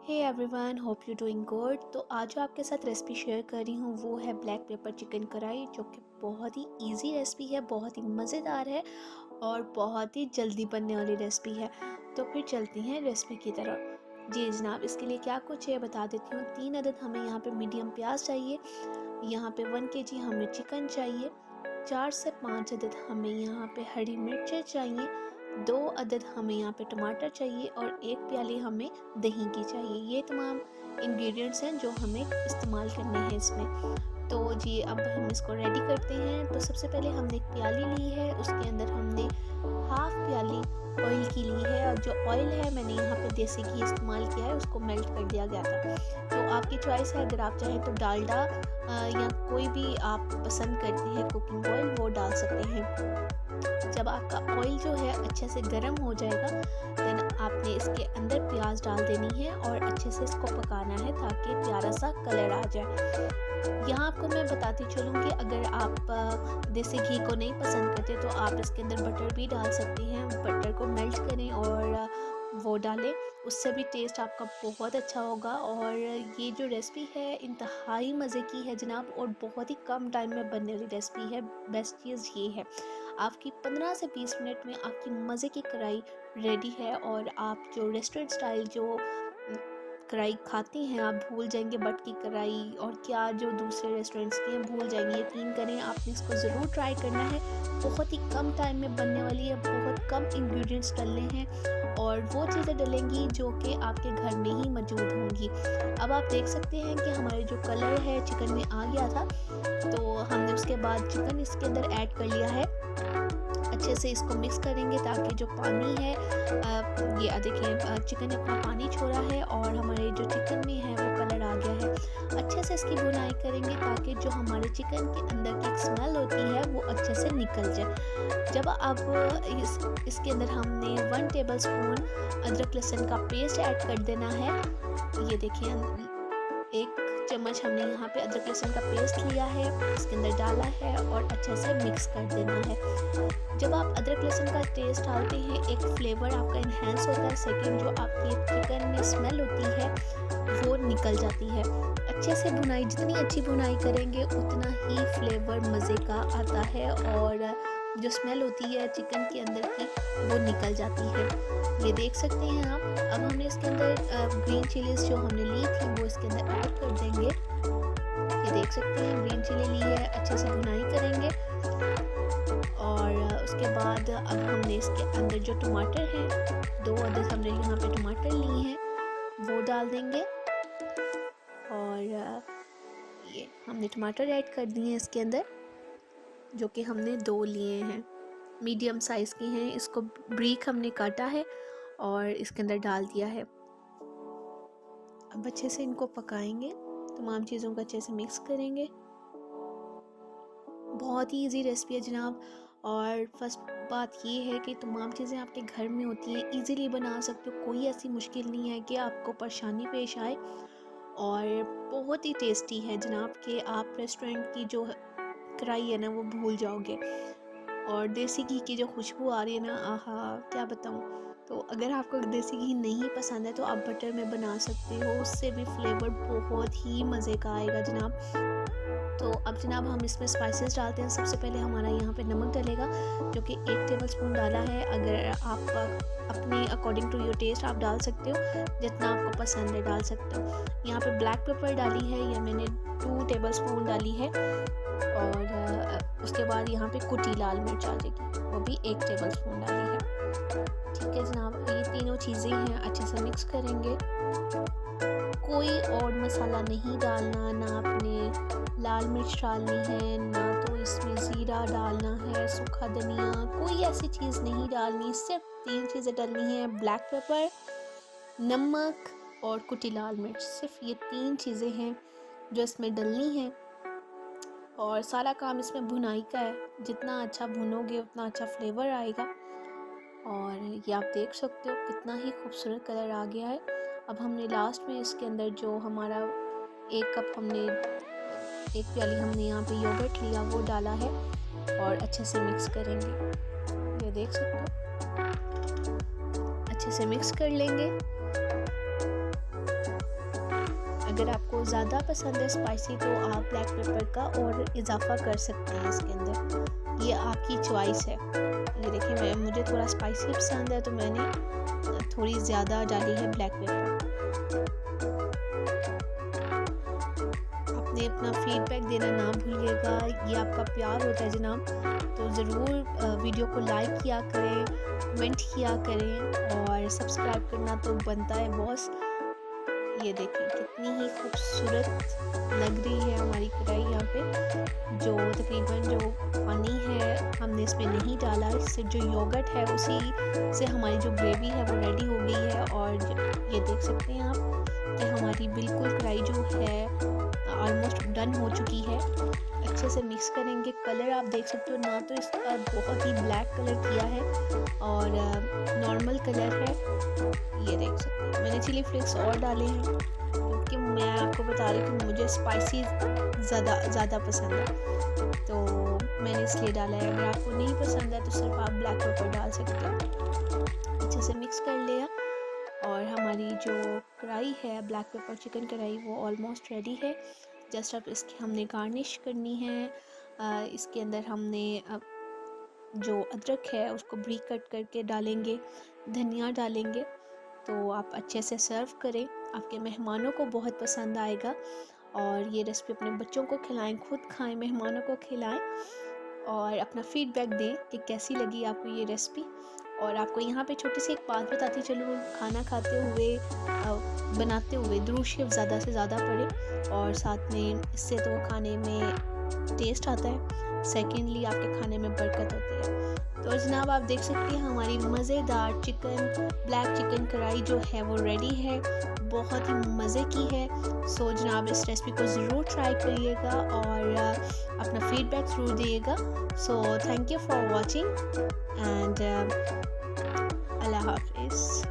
Hey everyone, hope you doing good. तो आज जो आपके साथ रेसिपी शेयर कर रही हूँ वो है ब्लैक पेपर चिकन कढ़ाई, जो कि बहुत ही इजी रेसिपी है, बहुत ही मज़ेदार है और बहुत ही जल्दी बनने वाली रेसिपी है। तो फिर चलती हैं रेसिपी की तरफ। जी जनाब, इसके लिए क्या कुछ है बता देती हूँ। 3 अदद हमें यहाँ पे मीडियम प्याज चाहिए, यहाँ पे 1 kg हमें चिकन चाहिए, 4 से 5 अदद हमें यहाँ पे हरी मिर्चें चाहिए, 2 अदद हमें यहाँ पे टमाटर चाहिए और 1 प्याली हमें दही की चाहिए। ये तमाम इंग्रेडिएंट्स हैं जो हमें इस्तेमाल करने हैं इसमें। तो जी अब हम इसको रेडी करते हैं। तो सबसे पहले हमने एक प्याली ली है, उसके अंदर हमने हाफ प्याली ऑयल की ली है और जो ऑयल है मैंने यहाँ पे देसी घी इस्तेमाल किया है, उसको मेल्ट कर दिया गया था। तो आपकी चॉइस है, अगर आप चाहें तो डालडा या कोई भी आप पसंद करते हैं कुकिंग ऑयल वो डाल सकते हैं। जब आपका ऑयल जो है अच्छे से गर्म हो जाएगा देन आपने इसके अंदर प्याज डाल देनी है और अच्छे से इसको पकाना है ताकि प्यारा सा कलर आ जाए। यहाँ आपको मैं बताती चलूँ कि अगर आप देसी घी को नहीं पसंद करते तो आप इसके अंदर बटर भी डाल सकती हैं। बटर को मेल्ट करें और वो डालें, उससे भी टेस्ट आपका बहुत अच्छा होगा। और ये जो रेसिपी है इंतहाई मज़े की है जनाब और बहुत ही कम टाइम में बनने वाली रेसिपी है। बेस्ट चीज़ ये है, आपकी 15 से 20 मिनट में आपकी मज़े की कढ़ाई रेडी है और आप जो रेस्टोरेंट स्टाइल जो कढ़ाई खाती हैं आप भूल जाएंगे। बट की कढ़ाई और क्या जो दूसरे रेस्टोरेंट्स की हैं भूल जाएंगे। यकीन करें, आपने इसको ज़रूर ट्राई करना है। बहुत ही कम टाइम में बनने वाली है, बहुत कम इंग्रेडिएंट्स डलने हैं और वो चीज़ें डलेंगी जो कि आपके घर में ही मौजूद होंगी। अब आप देख सकते हैं कि हमारे जो कलर है चिकन में आ गया था, तो हमने उसके बाद चिकन इसके अंदर ऐड कर लिया है। अच्छे से इसको मिक्स करेंगे ताकि जो पानी है ये देखिए चिकन अपना पानी छोड़ा है और हमारे जो चिकन में है वो कलर आ गया है। अच्छे से इसकी भुनाई करेंगे ताकि जो हमारे चिकन के अंदर की स्मेल होती है वो अच्छे से निकल जाए। जब अब इसके अंदर हमने 1 टेबलस्पून अदरक लहसुन का पेस्ट ऐड कर देना है। ये देखिए 1 चम्मच हमने यहाँ पे अदरक लहसुन का पेस्ट लिया है, इसके अंदर डाला है और अच्छे से मिक्स कर देना है। जब आप अदरक लहसुन का टेस्ट डालते हैं एक फ्लेवर आपका इन्हेंस होता है। सेकंड जो आपकी चिकन में स्मेल होती है वो निकल जाती है। अच्छे से भुनाई, जितनी अच्छी भुनाई करेंगे उतना ही फ्लेवर मज़े का आता है और जो स्मेल होती है चिकन के अंदर की वो निकल जाती है। ये देख सकते हैं आप। अब हमने इसके अंदर ग्रीन चिलीज जो हमने ली थी वो इसके अंदर ऐड कर देंगे। ये देख सकते हैं ग्रीन चिली ली है, अच्छे से भुनाई करेंगे और उसके बाद अब हमने इसके अंदर जो टमाटर हैं 2 अदद हमने यहाँ पे टमाटर लिए हैं वो डाल देंगे और ये हमने टमाटर ऐड कर दिए हैं इसके अंदर, जो कि हमने 2 लिए हैं, मीडियम साइज़ की हैं। इसको ब्रीक हमने काटा है और इसके अंदर डाल दिया है। अब अच्छे से इनको पकाएंगे, तमाम चीज़ों को अच्छे से मिक्स करेंगे। बहुत ही इजी रेसिपी है जनाब। और फर्स्ट बात ये है कि तमाम चीज़ें आपके घर में होती हैं, इजीली बना सकते हो। कोई ऐसी मुश्किल नहीं है कि आपको परेशानी पेश आए और बहुत ही टेस्टी है जनाब कि आप रेस्टोरेंट की जो कढ़ाई है ना वो भूल जाओगे। और देसी घी की जो खुशबू आ रही है ना, आहा क्या बताऊँ। तो अगर आपको देसी घी नहीं पसंद है तो आप बटर में बना सकते हो, उससे भी फ्लेवर बहुत ही मज़े का आएगा जनाब। तो अब जनाब हम इसमें स्पाइसेस डालते हैं। सबसे पहले हमारा यहाँ पे नमक डलेगा, जो कि 1 टेबलस्पून डाला है। अगर आप अपने अकॉर्डिंग टू योर टेस्ट आप डाल सकते हो, जितना आपको पसंद है डाल सकते हो। यहाँ पे ब्लैक पेपर डाली है, यह मैंने 2 टेबलस्पून डाली है और उसके बाद यहाँ पे कुटी लाल मिर्च आ जाएगी, वो भी 1 टेबलस्पून डाली है। ठीक है जनाब, ये तीनों चीज़ें हैं, अच्छे से मिक्स करेंगे। कोई और मसाला नहीं डालना, ना आपने लाल मिर्च डालनी है, ना तो इसमें ज़ीरा डालना है, सूखा धनिया, कोई ऐसी चीज़ नहीं डालनी। सिर्फ 3 चीज़ें डालनी है, ब्लैक पेपर, नमक और कुटी लाल मिर्च। सिर्फ ये 3 चीज़ें हैं जो इसमें डलनी है और सारा काम इसमें भुनाई का है। जितना अच्छा भुनोगे उतना अच्छा फ्लेवर आएगा। और ये आप देख सकते हो कितना ही खूबसूरत कलर आ गया है। अब हमने लास्ट में इसके अंदर जो हमारा 1 कप हमने 1 प्याली हमने यहाँ पे योगर्ट लिया वो डाला है और अच्छे से मिक्स करेंगे। ये देख सकते हो, अच्छे से मिक्स कर लेंगे। अगर आपको ज़्यादा पसंद है स्पाइसी तो आप ब्लैक पेपर का और इजाफा कर सकते हैं इसके अंदर, ये आपकी चॉइस है। ये देखिए मुझे थोड़ा स्पाइसी पसंद है तो मैंने थोड़ी ज़्यादा डाली है ब्लैक पेपर। आपने अपना फीडबैक देना ना भूलिएगा, ये आपका प्यार होता है जनाब। तो ज़रूर वीडियो को लाइक किया करें, कमेंट किया करें और सब्सक्राइब करना तो बनता है बॉस। ये देखिए कितनी ही खूबसूरत लग रही है हमारी कढ़ाई यहाँ पे। जो तकरीबन जो पानी है हमने इसमें नहीं डाला, इससे जो योगर्ट है उसी से हमारी जो ग्रेवी है वो रेडी हो गई है। और ये देख सकते हैं आप कि हमारी बिल्कुल कढ़ाई जो है ऑलमोस्ट डन हो चुकी है। अच्छे से मिक्स करेंगे। कलर आप देख सकते हो ना, तो इसका बहुत ही ब्लैक कलर किया है और नॉर्मल कलर है। ये देख सकते हैं मैंने चिली फ्लेक्स और डाले हैं क्योंकि मैं आपको बता रही हूँ मुझे स्पाइसी ज़्यादा पसंद है तो मैंने इसलिए डाला है। अगर आपको नहीं पसंद है तो सिर्फ आप ब्लैक पेपर डाल सकते हो। अच्छे से मिक्स कर लिया और हमारी जो कढ़ाई है ब्लैक पेपर चिकन कढ़ाई वो ऑलमोस्ट रेडी है। जस्ट अब इसकी हमने गार्निश करनी है। इसके अंदर हमने जो अदरक है उसको ब्रीक कट करके डालेंगे, धनिया डालेंगे। तो आप अच्छे से सर्व करें, आपके मेहमानों को बहुत पसंद आएगा। और ये रेसिपी अपने बच्चों को खिलाएं, खुद खाएं, मेहमानों को खिलाएं और अपना फीडबैक दें कि कैसी लगी आपको ये रेसिपी। और आपको यहाँ पे छोटी सी एक बात बताती चलूँ, खाना खाते हुए बनाते हुए दुरूद शरीफ ज़्यादा से ज़्यादा पढ़ें और साथ में इससे तो खाने में टेस्ट आता है, सेकेंडली आपके खाने में बरकत होती है। तो जनाब आप देख सकते हैं हमारी मज़ेदार ब्लैक चिकन कढ़ाई जो है वो रेडी है, बहुत ही मज़े की है। सो जनाब इस रेसिपी को ज़रूर ट्राई करिएगा और अपना फीडबैक ज़रूर दिएगा। So thank you for watching and अल्लाह हाफिज़।